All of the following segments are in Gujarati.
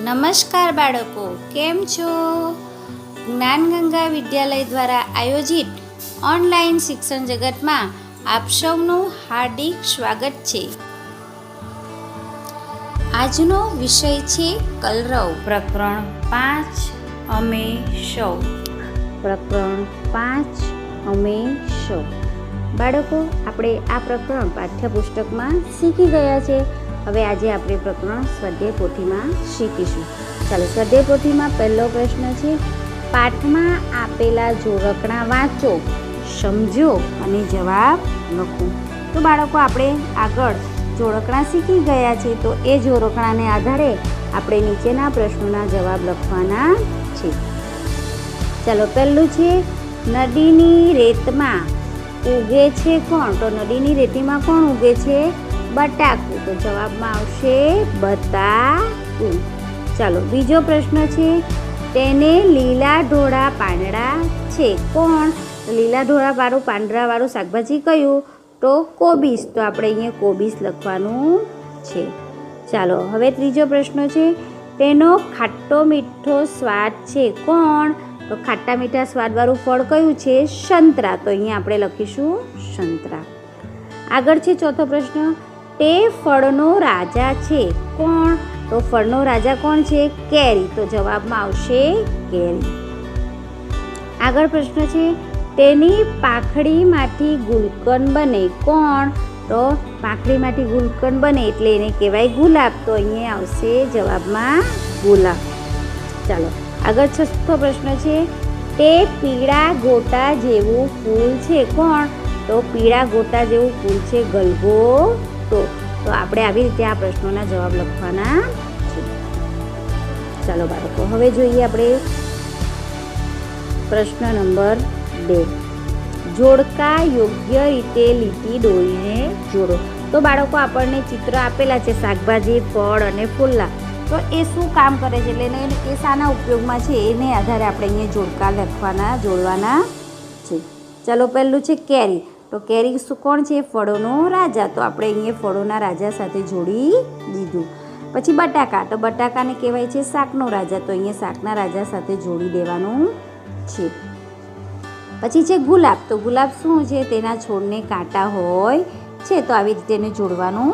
નમસ્કાર બાળકો, કેમ છો? જ્ઞાનગંગા વિદ્યાલય દ્વારા આયોજિત ઓનલાઈન શિક્ષણ જગતમાં આપ સૌનું હાર્દિક સ્વાગત છે. આજનો વિષય છે કલરવ. પ્રકરણ 5 અમે સૌ. પ્રકરણ 5 અમે સૌ. બાળકો, આપણે આ પ્રકરણ પાઠ્યપુસ્તકમાં શીખી ગયા છે. હવે આજે આપણે પ્રકરણ સ્વાધ્યાય પોથીમાં શીખીશું. ચાલો, સ્વાધ્યાય પોથીમાં પહેલો પ્રશ્ન છે, પાઠમાં આપેલા જોડકણા વાંચો, સમજો અને જવાબ લખો. તો બાળકો, આપણે આગળ જોડકણા શીખી ગયા છે, તો એ જોડકણાને આધારે આપણે નીચેના પ્રશ્નોના જવાબ લખવાના છે. ચાલો, પહેલું છે, નદીની રેતમાં ઉગે છે કોણ? તો નદીની રેતીમાં કોણ ઉગે છે? બટાકું. તો જવાબમાં આવશે બટાકું. ચાલો, બીજો પ્રશ્ન છે, તેને લીલા ધોળા પાંદડા છે કોણ? તો લીલા ધોળા વાળું પાંદડાવાળું શાકભાજી કયું? તો કોબીજ. તો આપણે અહીંયા કોબીજ લખવાનું છે. ચાલો, હવે ત્રીજો પ્રશ્ન છે, તેનો ખાટો મીઠો સ્વાદ છે કોણ? તો ખાટા મીઠા સ્વાદવાળું ફળ કયું છે? સંતરા. તો અહીંયા આપણે લખીશું સંતરા. આગળ છે ચોથો પ્રશ્ન, તે ફળનો રાજા છે કોણ? તો ફળનો રાજા કોણ છે? કેરી. તો જવાબમાં આવશે કેરી. આગળ પ્રશ્ન છે, તેની પાંખડીમાંથી ગુલકંદ બને કોણ? તો પાંખડીમાંથી ગુલકંદ બને એટલે એને કહેવાય ગુલાબ. તો અહીંયા આવશે જવાબમાં ગુલાબ. ચાલો, આગળ છઠ્ઠો પ્રશ્ન છે, તે પીળા ગોટા જેવું ફૂલ છે કોણ? તો પીળા ગોટા જેવું ફૂલ છે ગલગોટો. તો આપણે આવી રીતે આ પ્રશ્નોના જવાબ લખવાના છે. ચાલો બાળકો, હવે જોઈએ આપણે પ્રશ્ન નંબર 2. જોડકા યોગ્ય રીતે લીટી દોરીને જોડો. તો બાળકો, આપણને ચિત્ર આપેલા છે શાકભાજી, ફળ અને ફૂલના. તો એ શું કામ કરે છે, એટલે એ શાના ઉપયોગમાં છે એને આધારે આપણે અહીંયા જોડકા જોડવાના છે. ચાલો, પહેલું છે કેરી. તો કેરી શું કોણ છે? ફળોનો રાજા. તો આપણે અહીંયા ફળોના રાજા સાથે જોડી દીધું. પછી બટાકા. તો બટાકાને કહેવાય છે શાકનો રાજા. તો અહીંયા શાકના રાજા સાથે જોડી દેવાનું છે. પછી છે ગુલાબ. તો ગુલાબ શું છે? તેના છોડને કાંટા હોય છે. તો આવી રીતે એને જોડવાનું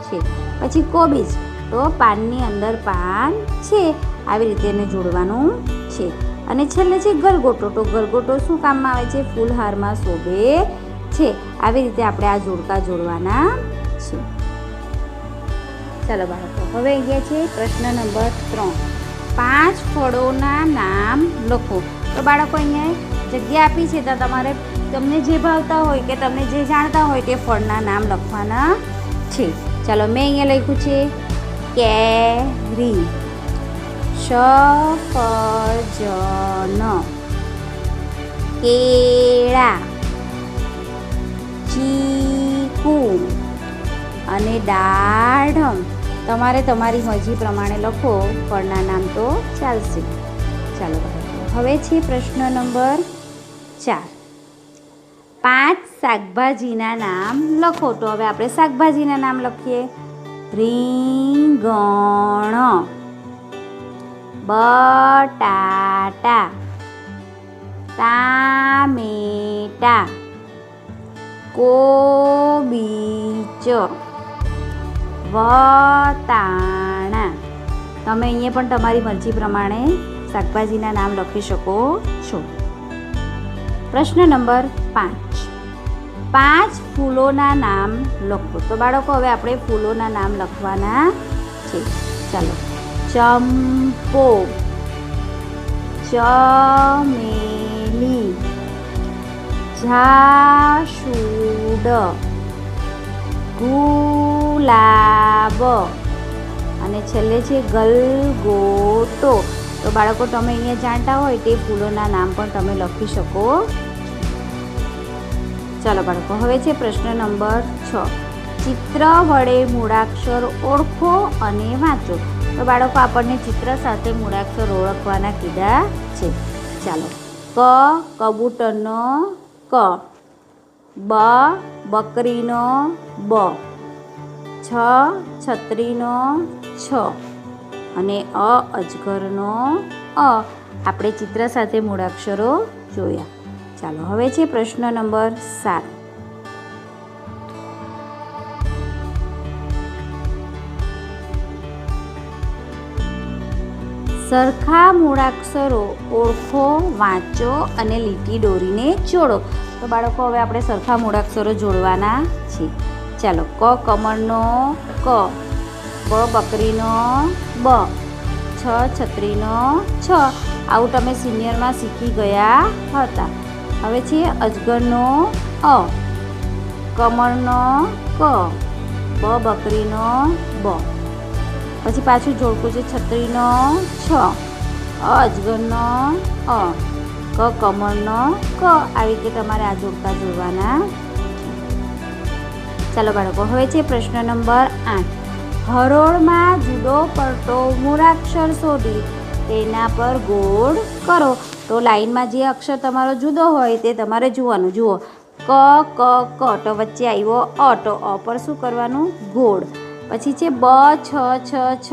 છે. પછી કોબીજ. તો પાનની અંદર પાન છે. આવી રીતે એને જોડવાનું છે. અને છેલ્લે છે ગલગોટો. તો ગલગોટો શું કામમાં આવે છે? ફૂલહારમાં શોભે છે. આવી રીતે આપણે આ જોડકા જોડવાના છે. ચાલો બાળકો, હવે અહીંયા છે પ્રશ્ન નંબર 3. 5 ફળોના નામ લખો. તો બાળકો, અહીંયા જગ્યા આપી છે, તો તમારે તમને જે ભાવતા હોય કે તમને જે જાણતા હોય તે ફળના નામ લખવાના છે. ચાલો, મેં અહીંયા લખ્યું છે કેરી, સફરજન, કેળા, ચીકુ અને દાડમ. તમારે તમારી મરજી પ્રમાણે લખો ફળના નામ તો ચાલશે. ચાલો બાળકો, હવે છે પ્રશ્ન નંબર 4. 5 શાકભાજીના નામ લખો. તો હવે આપણે શાકભાજીના નામ લખીએ. રીંગણ, બટાટા, ટામેટા, કોબીજ, વટાણા. તમે અહીંયા પણ તમારી મરજી પ્રમાણે શાકભાજીના નામ લખી શકો છો. પ્રશ્ન નંબર 5. 5 ફૂલોના નામ લખો. તો બાળકો, હવે આપણે ફૂલોના નામ લખવાના છે. ચાલો, ચંપો, ચમેલી, જાસૂદ, ગુલાબ અને છેલ્લે છે ગલગોટો. તો બાળકો, તમે અહીંયા જાણતા હોય તે ફૂલોના નામ પણ તમે લખી શકો. ચાલો બાળકો, હવે છે પ્રશ્ન નંબર 6. ચિત્ર વડે મૂળાક્ષર ઓળખો અને વાંચો. તો બાળકો, આપણને ચિત્ર સાથે મૂળાક્ષર ઓળખવાના કીધા છે. ચાલો, ક કબૂતરનો ક, બ બકરીનો બ, છત્રીનો છ, અને અ અજગરનો અ. આપણે ચિત્ર સાથે મૂળાક્ષરો જોયા. ચાલો હવે છે પ્રશ્ન નંબર 7. સરખા મૂળાક્ષરો ઓળખો, વાંચો અને લીટી દોરીને જોડો. તો બાળકો હવે આપણે સરખા મૂળાક્ષરો જોડવાના છે. ચાલો, ક કમળનો ક, બ બકરીનો બ, છ છત્રીનો છ. આવું તમે સિનિયરમાં શીખી ગયા હતા. હવે છે અજગરનો અ, કમળનો ક, બ બકરીનો બ. પછી પાછું જોડકું છે છત્રીનો છ, અજગરનો અ, ક કમળનો ક. આવી રીતે તમારે આ જોડવાના. ચાલો બાળકો, હવે છે પ્રશ્ન નંબર 8. હરોળમાં જુદો પડતો મૂળાક્ષર શોધી તેના પર ગોળ કરો. તો લાઈનમાં જે અક્ષર તમારો જુદો હોય તે તમારે જોવાનું. જુઓ, ક ક ક, તો વચ્ચે આવ્યો અ, તો અ પર શું કરવાનું? ગોળ. પછી છે બ છ છ છ,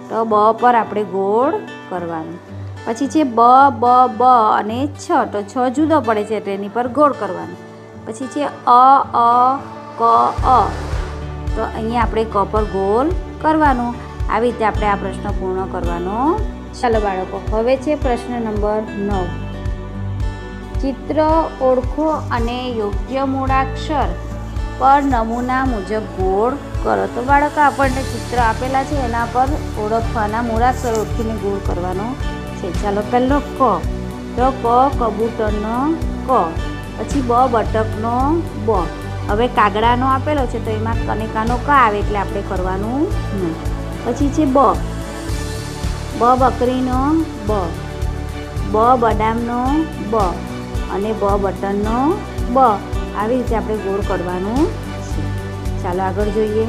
તો બ પર આપણે ગોળ કરવાનું. પછી છે બ બ બ અને છ, તો છ જુદો પડે છે તેની પર ગોળ કરવાનું. પછી છે અ અ ક અ, તો અહીંયા આપણે ક પર ગોળ કરવાનું. આવી રીતે આપણે આ પ્રશ્ન પૂર્ણ કરવાનો. ચાલો બાળકો, હવે છે પ્રશ્ન નંબર 9. ચિત્ર ઓળખો અને યોગ્ય મૂળાક્ષર પર નમૂના મુજબ ગોળ કરો. તો બાળકો, આપણને ચિત્ર આપેલા છે એના પર ઓળખવાના મૂળાક્ષર ઓળખીને ગોળ કરવાનો છે. ચાલો, પહેલો ક, તો ક કબૂતરનો ક. પછી બ બતકનો બ. હવે કાગડાનો આપેલો છે તો એમાં કનેકાનો ક આવે એટલે આપણે કરવાનું નહીં. પછી છે બ, બ બકરીનો બ, બ બદામનો બ અને બ બટનનો બ. આવી રીતે આપણે ગોળ કરવાનું છે. ચાલો આગળ જોઈએ.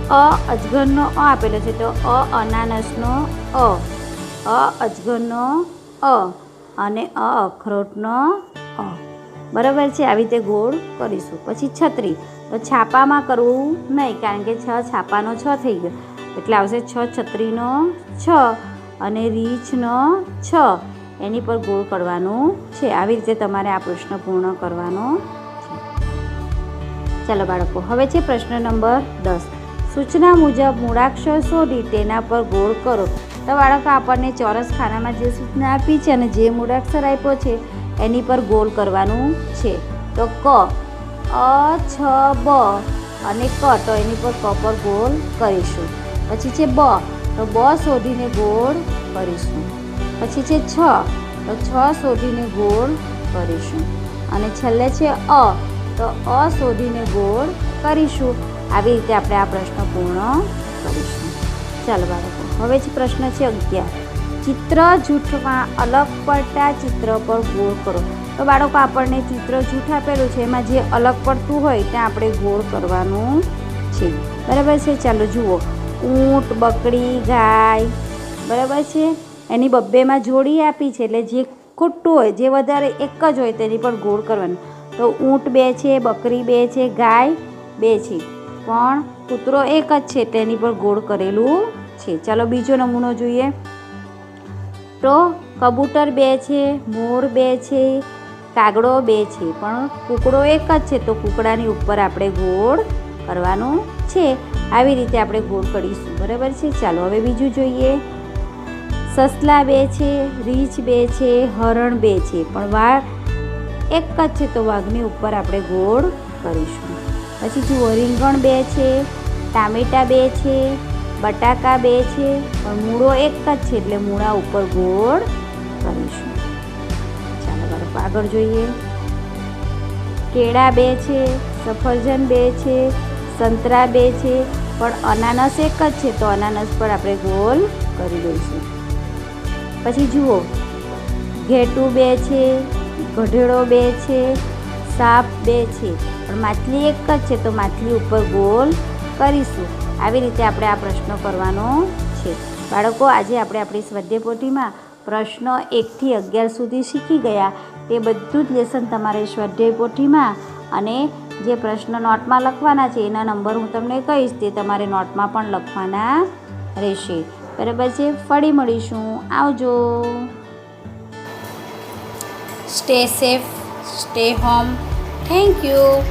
અ અજગરનો અ આપેલો છે તો અ અનાનસનો અ, અ અજગરનો અ અને અ અખરોટનો અ. બરાબર છે, આવી રીતે ગોળ કરીશું. પછી છત્રી, તો છાપામાં કરવું નહીં કારણ કે છ છાપાનો છ થઈ ગયો એટલે આવશે છ છત્રીનો છ અને રીંછનો છ. એની પર ગોળ કરવાનું છે. આવી રીતે તમારે આ પ્રશ્ન પૂર્ણ કરવાનો છે. ચાલો બાળકો, હવે છે પ્રશ્ન નંબર 10. સૂચના મુજબ મૂળાક્ષર શોધી તેના પર ગોળ કરો. તો બાળકો, આપણને ચોરસ ખાનામાં જે સૂચના આપી છે અને જે મૂળાક્ષર આપ્યો છે એની પર ગોળ કરવાનું છે. તો ક, અ છ બ અને ક, તો એની પર ક પર ગોળ કરીશું. પછી છે બ, તો બ શોધીને ગોળ કરીશું. પછી છે છ, તો છ શોધીને ગોળ કરીશું. અને છેલ્લે છે અ, તો અ શોધીને ગોળ કરીશું. આવી રીતે આપણે આ પ્રશ્ન પૂર્ણ કરીશું. ચાલો બાળકો, હવે જ પ્રશ્ન છે 11. ચિત્ર જૂથમાં અલગ પડતા ચિત્ર પર ગોળ કરો. તો બાળકો, આપણને ચિત્ર જૂથ આપેલું છે એમાં જે અલગ પડતું હોય ત્યાં આપણે ગોળ કરવાનું છે. બરાબર છે. ચાલો જુઓ, ઊંટ, બકરી, ગાય. બરાબર છે, એની બબ્બેમાં જોડી આપી છે એટલે જે ખોટું હોય, જે વધારે એક જ હોય તેની પર ગોળ કરવાનું. તો ઊંટ 2 છે, બકરી 2 છે, ગાય 2 છે, પણ કૂતરો એક જ છે તેની પર ગોળ કરેલું છે. ચાલો બીજો નમૂનો જોઈએ. તો કબૂતર 2 છે, મોર 2 છે, કાગડો 2 છે, પણ કૂકડો એક જ છે તો કૂકડાની ઉપર આપણે ગોળ કરવાનું છે. આવી રીતે આપણે ગોળ કરીશું. બરાબર છે. ચાલો હવે બીજું જોઈએ. સસલા 2 છે, રીંછ 2 છે, હરણ 2 છે, પણ વાઘ એક જ છે તો વાઘની ઉપર આપણે ગોળ કરીશું. પછી જુઓ, રીંગણ 2 છે, ટામેટાં 2 છે, બટાકા 2 છે, પણ મૂળો એક જ છે એટલે મૂળા ઉપર ગોળ કરીશું. ચાલો બાળકો આગળ જોઈએ. કેળા 2 છે, સફરજન 2 છે, સંતરા 2 છે, પણ અનાનસ એક જ છે તો અનાનસ પર આપણે ગોળ કરી દઈશું. પછી જુઓ, ઘેટું 2 છે, ગધેડો 2 છે, સાપ 2 છે, પણ માછલી એક જ છે તો માછલી ઉપર ગોળ કરીશું. આવી રીતે આપણે આ પ્રશ્ન કરવાનો છે. બાળકો, આજે આપણે આપણી સ્વાધ્યાય પોથીમાં પ્રશ્નો 1 થી 11 સુધી શીખી ગયા. તે બધું જ લેસન તમારે સ્વાધ્યાય પોથીમાં અને જે પ્રશ્ન નોટમાં લખવાના છે એના નંબર હું તમને કહીશ તે તમારે નોટમાં પણ લખવાના રહેશે. બરાબર છે. ફરી મળીશું. આવજો. Stay safe, stay home. Thank you.